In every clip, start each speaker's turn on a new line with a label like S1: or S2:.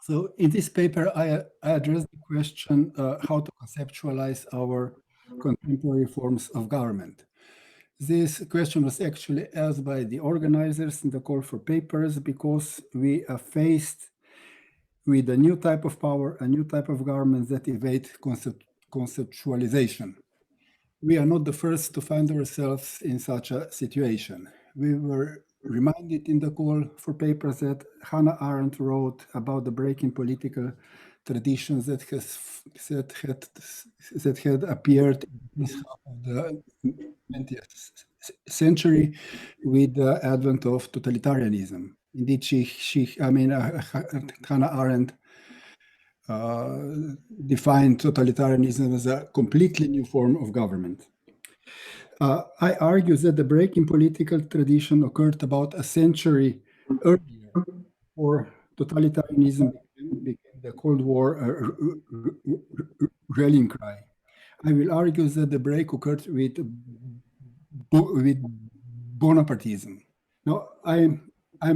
S1: So in this paper, I address the question how to conceptualize our contemporary forms of government. This question was actually asked by the organizers in the call for papers because we are faced with a new type of power, a new type of government that evade conceptualization. We are not the first to find ourselves in such a situation. We were reminded in the call for papers that Hannah Arendt wrote about the break in political traditions that had appeared in this half of the 20th century with the advent of totalitarianism. Indeed, Hannah Arendt defined totalitarianism as a completely new form of government. I argue that the break in political tradition occurred about a century earlier, or totalitarianism became the Cold War rallying cry. I will argue that the break occurred with Bonapartism. Now, I'm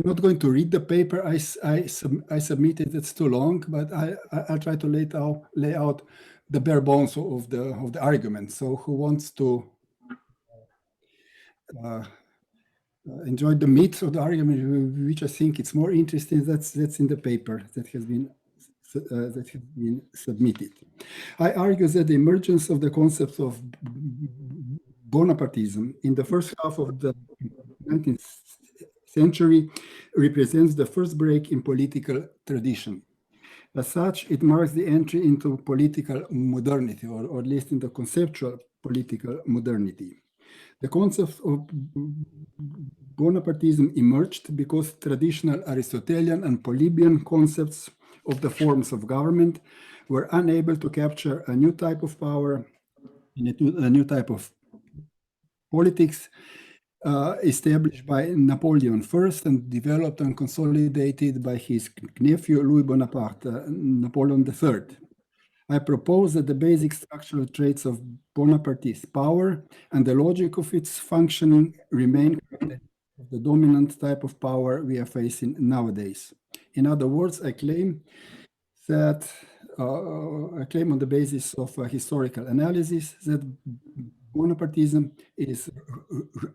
S1: not going to read the paper I submitted. It's too long, but I'll try to lay out the bare bones of the argument. So, who wants to enjoy the meat of the argument, which I think it's more interesting? That's in the paper that has been submitted. I argue that the emergence of the concept of Bonapartism in the first half of the 19th century represents the first break in political tradition. As such, it marks the entry into political modernity, or at least in the conceptual political modernity. The concept of Bonapartism emerged because traditional Aristotelian and Polybian concepts of the forms of government were unable to capture a new type of power, a new type of politics established by Napoleon first and developed and consolidated by his nephew Louis Bonaparte, Napoleon III. I propose that the basic structural traits of Bonapartist power and the logic of its functioning remain the dominant type of power we are facing nowadays. In other words, I claim on the basis of historical analysis that Bonapartism is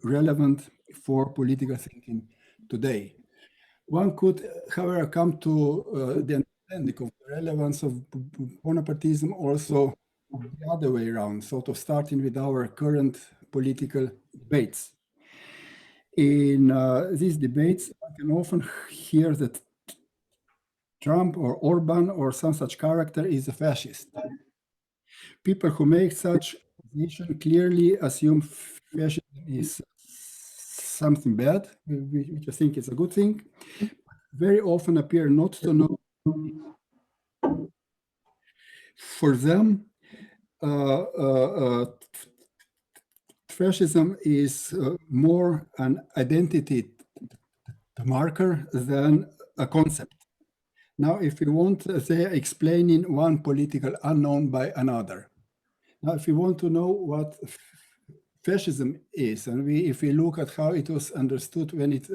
S1: relevant for political thinking today. One could, however, come to the understanding of the relevance of Bonapartism also the other way around, sort of starting with our current political debates. In these debates, I can often hear that Trump or Orban or some such character is a fascist. People who make such accusation clearly assume fascism is something bad, which I think is a good thing, very often appear not to know. For them, fascism is more an identity marker than a concept. Now, if you want, they are explaining one political unknown by another. Now, if you want to know what fascism is, and if we look at how it was understood when it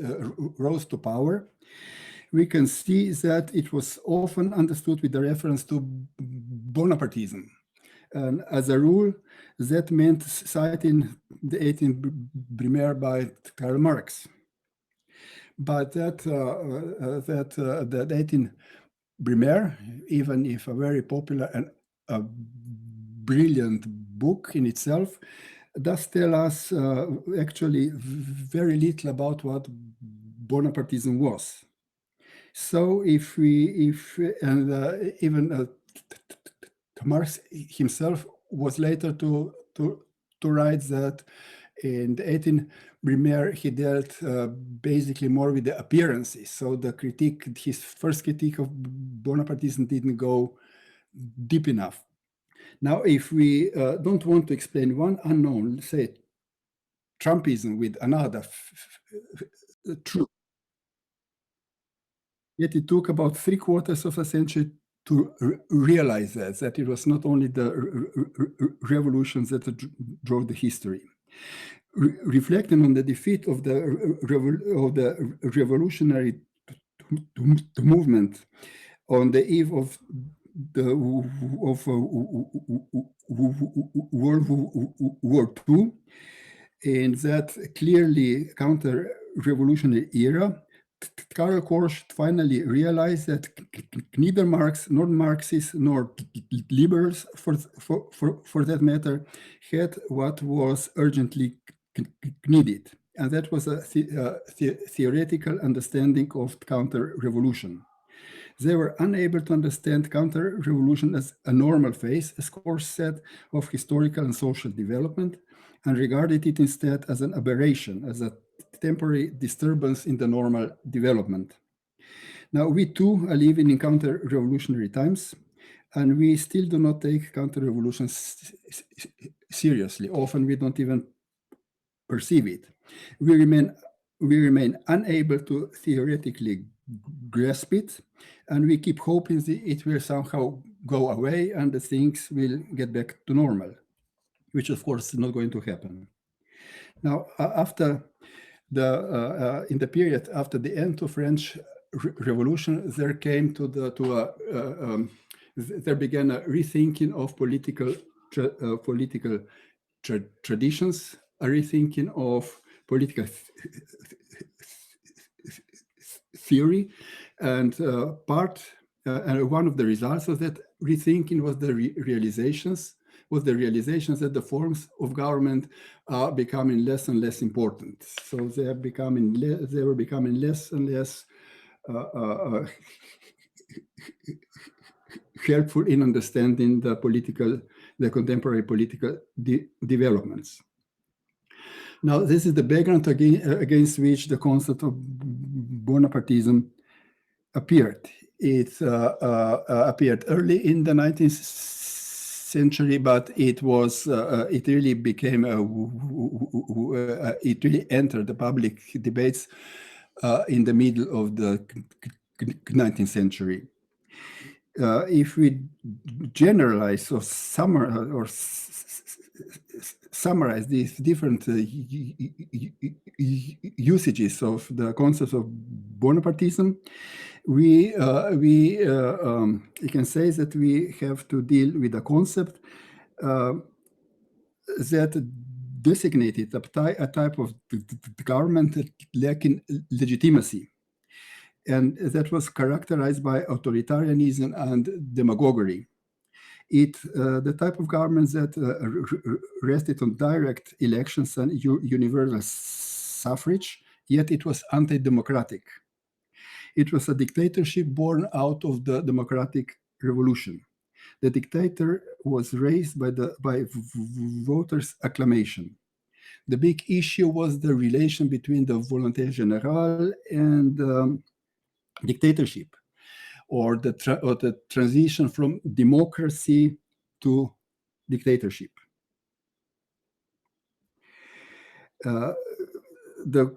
S1: rose to power, we can see that it was often understood with the reference to Bonapartism. And as a rule, that meant citing the 18th Brumaire by Karl Marx. But that 18th Brumaire, even if a very popular and a brilliant book in itself, does tell us actually very little about what Bonapartism was. So even Marx himself was later to write that in the 18th Brumaire he dealt basically more with the appearances. So his first critique of Bonapartism didn't go deep enough. Now, if we don't want to explain one unknown, say Trumpism with another true, yet it took about 3/4 of a century to realize that it was not only the revolutions that drove the history. Reflecting on the defeat of the revolutionary movement on the eve of World War II, in that clearly counter-revolutionary era, Karl Korsch finally realized that neither Marx nor Marxists nor liberals, for that matter, had what was urgently needed. And that was a theoretical understanding of counter-revolution. They were unable to understand counter-revolution as a normal phase, as Korsch said, of historical and social development, and regarded it instead as an aberration, as a temporary disturbance in the normal development. Now, we too are living in counter-revolutionary times, and we still do not take counter-revolutions seriously. Often we don't even perceive it. We remain unable to theoretically grasp it, and we keep hoping that it will somehow go away and the things will get back to normal, which of course is not going to happen. Now, after in the period after the end of French Revolution, there came there began a rethinking of political traditions, a rethinking of political theory, and one of the results of that rethinking was the realizations that the forms of government are becoming less and less important. So they were becoming less and less helpful in understanding the contemporary political developments. Now, this is the background against which the concept of Bonapartism appeared. It appeared early in the 19th century, but it really became it really entered the public debates in the middle of the 19th century. If we generalize or summarize these different usages of the concept of Bonapartism, we can say that we have to deal with a concept that designated a type of government lacking legitimacy, and that was characterized by authoritarianism and demagoguery. The type of government that rested on direct elections and universal suffrage, yet it was anti-democratic. It was a dictatorship born out of the democratic revolution. The dictator was raised by voters' acclamation. The big issue was the relation between the volonté générale and dictatorship, or the transition from democracy to dictatorship. The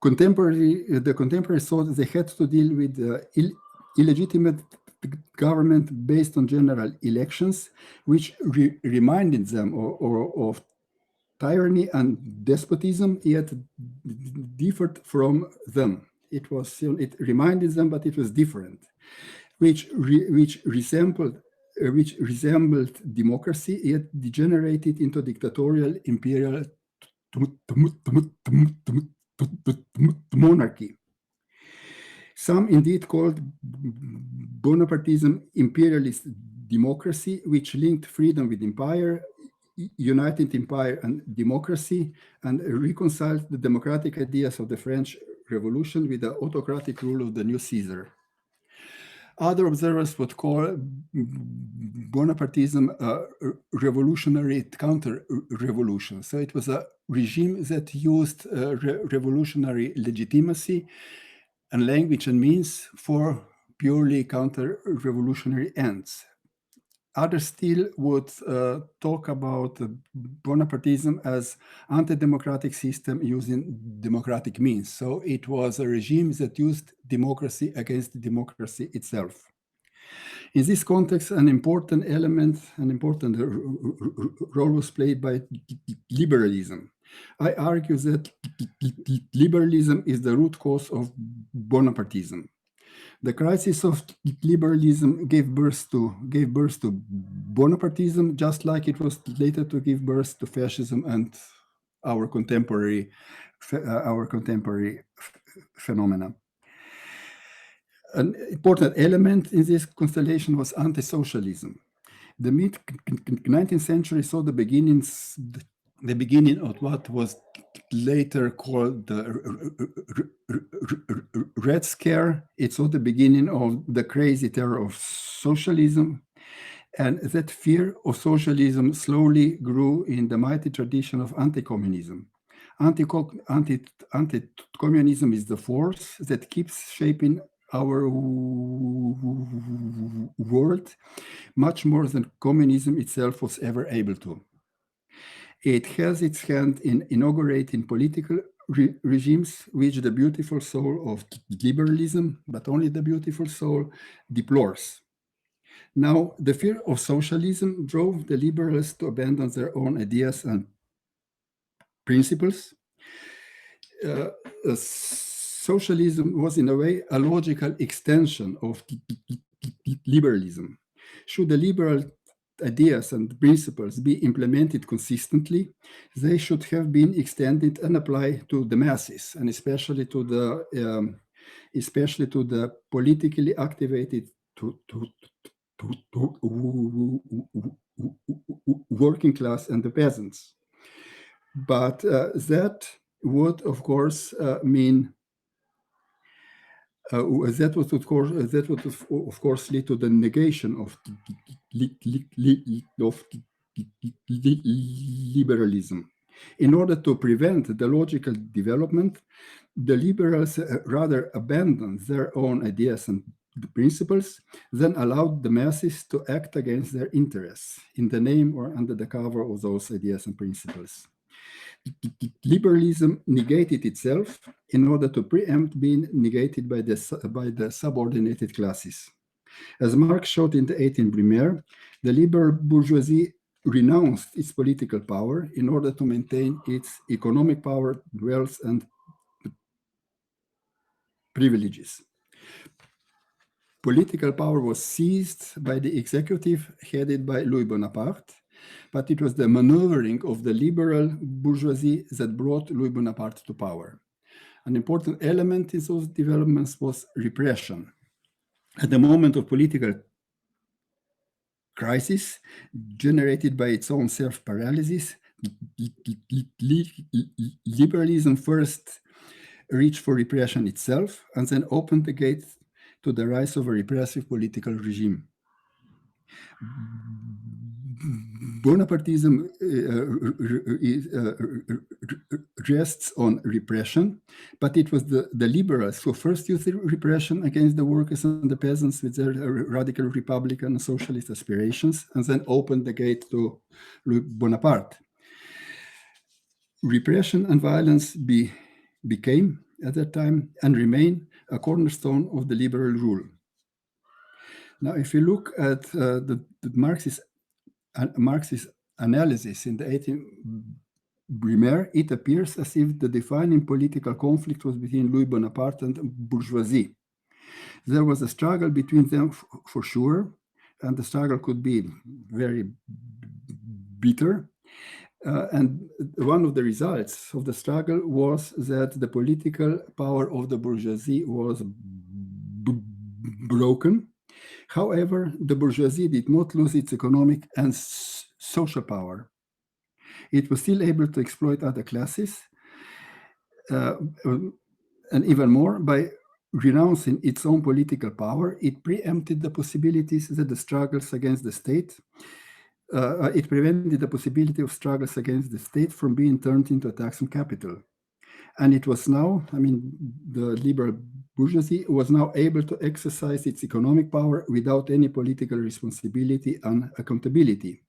S1: contemporary thought they had to deal with illegitimate government based on general elections, which reminded them of tyranny and despotism, yet differed from them. It reminded them, but it was different, which resembled democracy, yet degenerated into dictatorial imperial monarchy. Some indeed called Bonapartism imperialist democracy, which linked freedom with empire, united empire and democracy, and reconciled the democratic ideas of the French Revolution with the autocratic rule of the new Caesar. Other observers would call Bonapartism a revolutionary counter-revolution. So it was a regime that used revolutionary legitimacy and language and means for purely counter-revolutionary ends. Others still would talk about Bonapartism as anti-democratic system using democratic means. So it was a regime that used democracy against democracy itself. In this context, an important role was played by liberalism. I argue that liberalism is the root cause of Bonapartism. The crisis of liberalism gave birth to Bonapartism, just like it was later to give birth to fascism and our contemporary phenomena. An important element in this constellation was anti-socialism. The mid-19th century saw the beginning of what was later called the Red Scare. It saw the beginning of the crazy terror of socialism, and that fear of socialism slowly grew in the mighty tradition of anti-communism. Anti-communism is the force that keeps shaping our world much more than communism itself was ever able to. It has its hand in inaugurating political regimes which the beautiful soul of liberalism, but only the beautiful soul, deplores. Now, the fear of socialism drove the liberals to abandon their own ideas and principles. Socialism was, in a way, a logical extension of liberalism. Should the liberal ideas and principles be implemented consistently, they should have been extended and applied to the masses, and especially to the politically activated working class and the peasants. But that would, of course, mean that would of course lead to the negation of liberalism. In order to prevent the logical development, the liberals rather abandoned their own ideas and principles than allowed the masses to act against their interests in the name or under the cover of those ideas and principles. Liberalism negated itself in order to preempt being negated by the subordinated classes. As Marx showed in the 18th Brumaire, the liberal bourgeoisie renounced its political power in order to maintain its economic power, wealth, and privileges. Political power was seized by the executive headed by Louis Bonaparte, but it was the maneuvering of the liberal bourgeoisie that brought Louis Bonaparte to power. An important element in those developments was repression. At the moment of political crisis, generated by its own self-paralysis, liberalism first reached for repression itself and then opened the gate to the rise of a repressive political regime. Bonapartism rests on repression, but it was the liberals who first used repression against the workers and the peasants with their radical republican and socialist aspirations, and then opened the gate to Louis Bonaparte. Repression and violence became, at that time, and remain a cornerstone of the liberal rule. Now, if you look at the Marxist analysis in the 18th Brumaire, it appears as if the defining political conflict was between Louis Bonaparte and bourgeoisie. There was a struggle between them for sure, and the struggle could be very bitter. And one of the results of the struggle was that the political power of the bourgeoisie was broken. However, the bourgeoisie did not lose its economic and social power. It was still able to exploit other classes, and even more, by renouncing its own political power, it preempted the possibilities that the struggles against the state, it prevented the possibility of struggles against the state from being turned into attacks on capital. And it was now, the liberal bourgeoisie was now able to exercise its economic power without any political responsibility and accountability.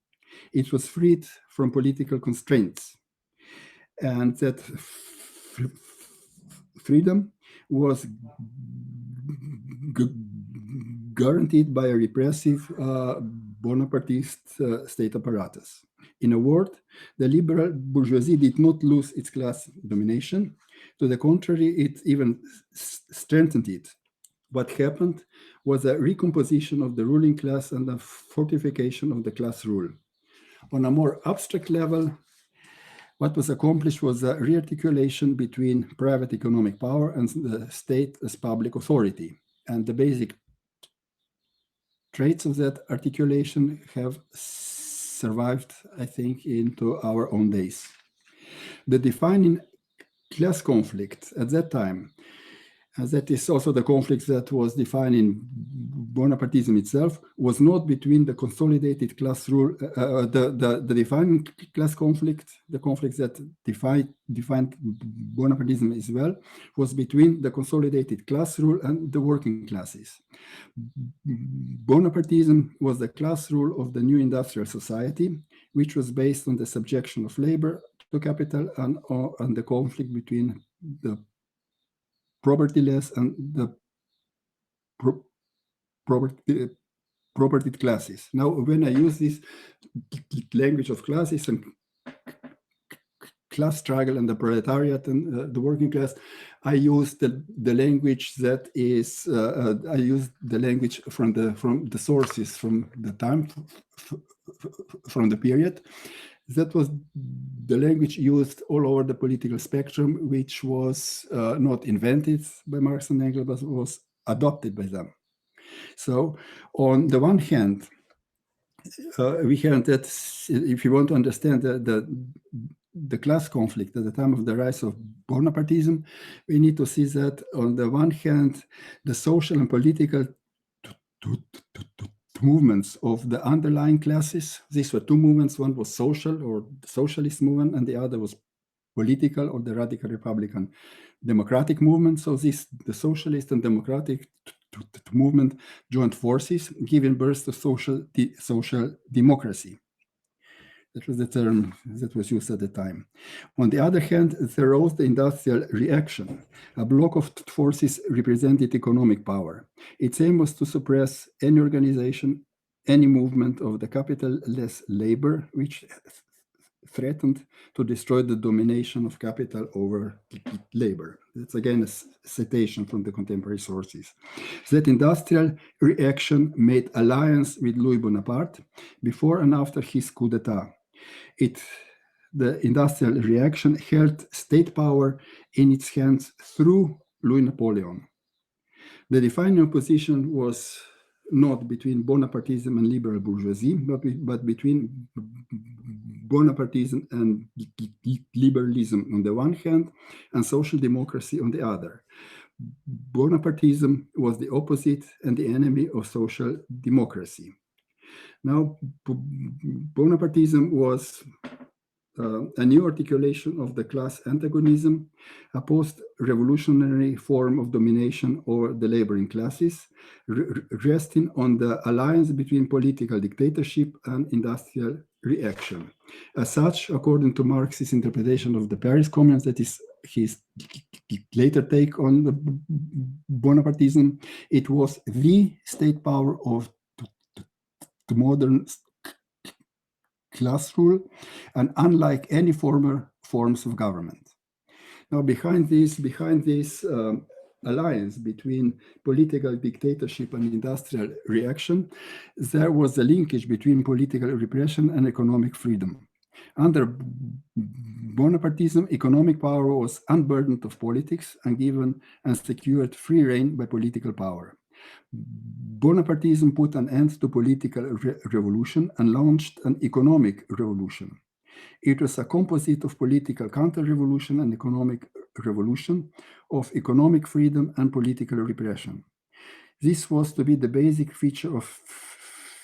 S1: It was freed from political constraints. And that freedom was guaranteed by a repressive Bonapartist state apparatus. In a word, the liberal bourgeoisie did not lose its class domination. To the contrary, it even strengthened it. what happened was a recomposition of the ruling class and a fortification of the class rule. On a more abstract level, what was accomplished was a rearticulation between private economic power and the state as public authority. And the basic traits of that articulation have survived, I think, into our own days. The defining class conflict at that time, as that is also the conflict that was defining Bonapartism itself, was not between the consolidated class rule, the defining class conflict, the conflict that defined Bonapartism as well, was between the consolidated class rule and the working classes. Bonapartism was the class rule of the new industrial society, which was based on the subjection of labor to capital and the conflict between the propertyless and the propertied classes. Now, when I use this language of classes and class struggle and the proletariat and the working class, I use the language that is I use the language from the sources, from the time, from the period. That was the language used all over the political spectrum, which was not invented by Marx and Engels, but was adopted by them. So on the one hand, we have that if you want to understand the class conflict at the time of the rise of Bonapartism, we need to see that on the one hand, the social and political movements of the underlying classes. These were two movements. One was social, or the socialist movement, and the other was political, or the radical Republican democratic movement. So the socialist and democratic movement joined forces, giving birth to social democracy. That was the term that was used at the time. On the other hand, there arose the industrial reaction. A block of forces represented economic power. Its aim was to suppress any organization, any movement of the capital-less labor, which threatened to destroy the domination of capital over labor. That's again a citation from the contemporary sources. That industrial reaction made alliance with Louis Bonaparte before and after his coup d'etat. The industrial reaction held state power in its hands through Louis Napoleon. The defining opposition was not between Bonapartism and liberal bourgeoisie, but between Bonapartism and liberalism on the one hand, and social democracy on the other. Bonapartism was the opposite and the enemy of social democracy. Now, Bonapartism was a new articulation of the class antagonism, a post-revolutionary form of domination over the laboring classes, resting on the alliance between political dictatorship and industrial reaction. As such, according to Marx's interpretation of the Paris Commune, that is his later take on the Bonapartism, it was the state power of the modern class rule, and unlike any former forms of government. Now, behind this alliance between political dictatorship and industrial reaction, there was a linkage between political repression and economic freedom. Under Bonapartism, economic power was unburdened of politics and given and secured free rein by political power. Bonapartism put an end to political revolution and launched an economic revolution. It was a composite of political counter-revolution and economic revolution, of economic freedom and political repression. This was to be the basic feature of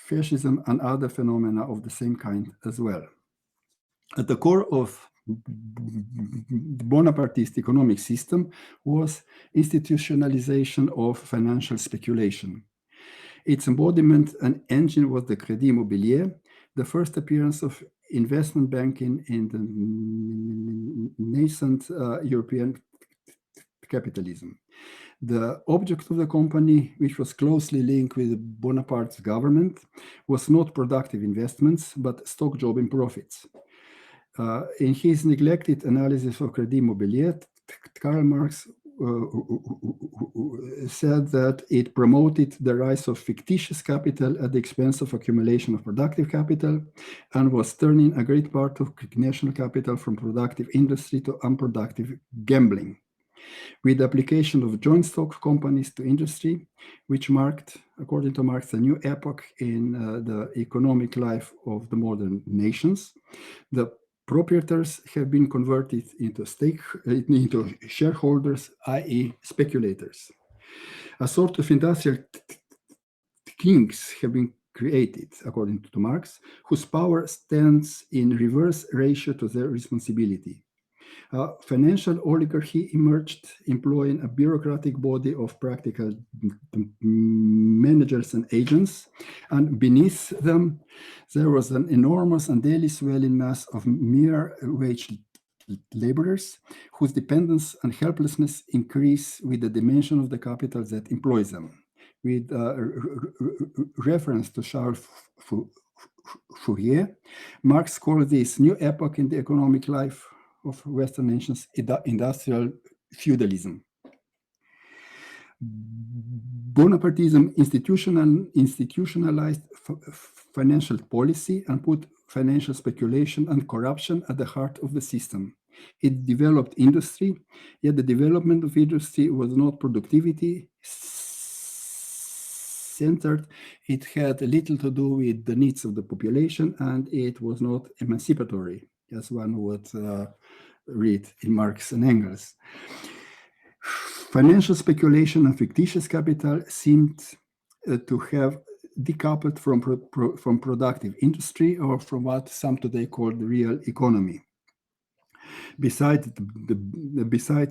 S1: fascism and other phenomena of the same kind as well. At the core of the Bonapartist economic system was institutionalization of financial speculation. Its embodiment and engine was the Crédit Immobilier, the first appearance of investment banking in the nascent European capitalism. The object of the company, which was closely linked with Bonaparte's government, was not productive investments, but stock jobbing profits. In his neglected analysis of Crédit Immobilier, Karl Marx said that it promoted the rise of fictitious capital at the expense of accumulation of productive capital, and was turning a great part of national capital from productive industry to unproductive gambling. With the application of joint stock companies to industry, which marked, according to Marx, a new epoch in the economic life of the modern nations, the proprietors have been converted into shareholders, i.e. speculators. A sort of industrial kings have been created, according to Marx, whose power stands in reverse ratio to their responsibility. Financial oligarchy emerged, employing a bureaucratic body of practical managers and agents, and beneath them there was an enormous and daily swelling mass of mere wage laborers whose dependence and helplessness increase with the dimension of the capital that employs them. With reference to Charles Fourier, Marx called this new epoch in the economic life of Western nations industrial feudalism. Bonapartism institutionalized financial policy and put financial speculation and corruption at the heart of the system. It developed industry, yet the development of industry was not productivity centered. It had little to do with the needs of the population, and it was not emancipatory, as one would read in Marx and Engels. Financial speculation and fictitious capital seemed to have decoupled from productive industry, or from what some today call the real economy. Besides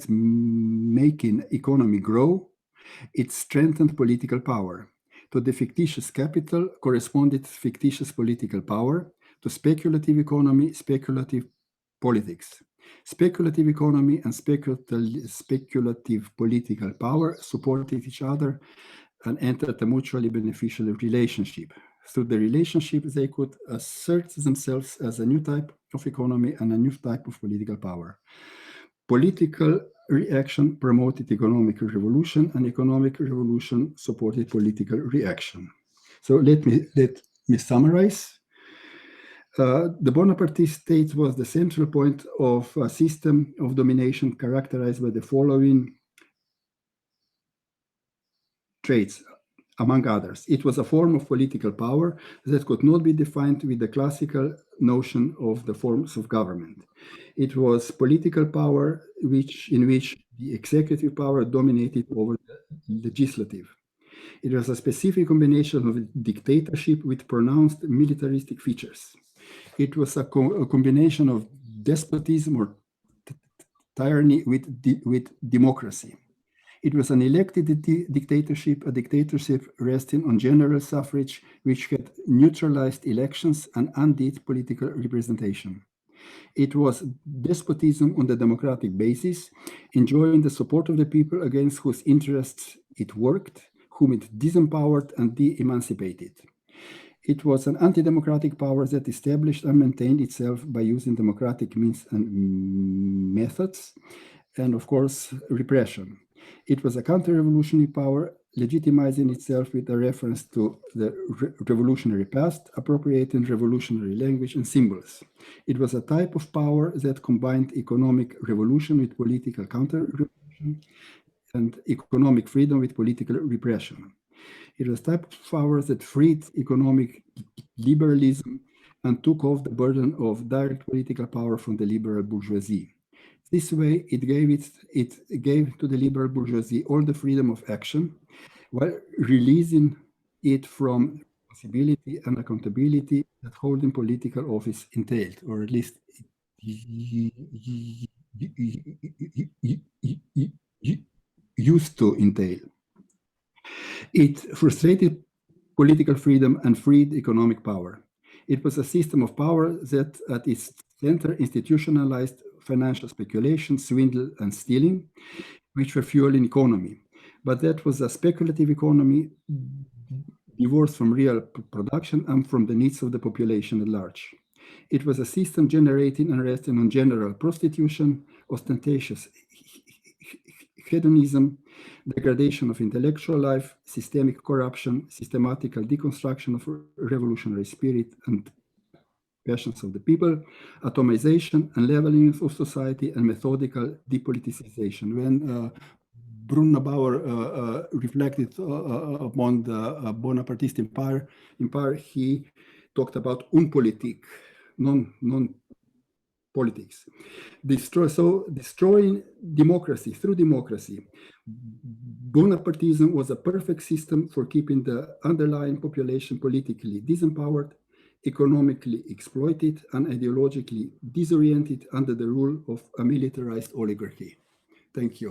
S1: making economy grow, it strengthened political power. To the fictitious capital corresponded fictitious political power. To speculative economy, speculative politics. Speculative economy and speculative political power supported each other and entered a mutually beneficial relationship. Through the relationship, they could assert themselves as a new type of economy and a new type of political power. Political reaction promoted economic revolution, and economic revolution supported political reaction. So let me summarize. The Bonaparte State was the central point of a system of domination characterized by the following traits, among others. It was a form of political power that could not be defined with the classical notion of the forms of government. It was political power in which the executive power dominated over the legislative. It was a specific combination of dictatorship with pronounced militaristic features. It was a combination of despotism or tyranny with democracy. It was an elected dictatorship, a dictatorship resting on general suffrage, which had neutralized elections and undid political representation. It was despotism on the democratic basis, enjoying the support of the people against whose interests it worked, whom it disempowered and de-emancipated. It was an anti-democratic power that established and maintained itself by using democratic means and methods, and of course, repression. It was a counter-revolutionary power, legitimizing itself with a reference to the revolutionary past, appropriating revolutionary language and symbols. It was a type of power that combined economic revolution with political counter-revolution and economic freedom with political repression. It was a type of power that freed economic liberalism and took off the burden of direct political power from the liberal bourgeoisie. This way, it gave to the liberal bourgeoisie all the freedom of action, while releasing it from responsibility and accountability that holding political office entailed, or at least used to entail. It frustrated political freedom and freed economic power. It was a system of power that at its center institutionalized financial speculation, swindle, and stealing, which were fueling economy. But that was a speculative economy divorced from real production and from the needs of the population at large. It was a system generating and resting on general prostitution, ostentatious hedonism, degradation of intellectual life, systemic corruption, systematical deconstruction of revolutionary spirit and passions of the people, atomization and leveling of society, and methodical depoliticization. When Brunner reflected upon the Bonapartist empire, he talked about unpolitik, non-politics. Destroying democracy through democracy. Bonapartism was a perfect system for keeping the underlying population politically disempowered, economically exploited, and ideologically disoriented under the rule of a militarized oligarchy. Thank you.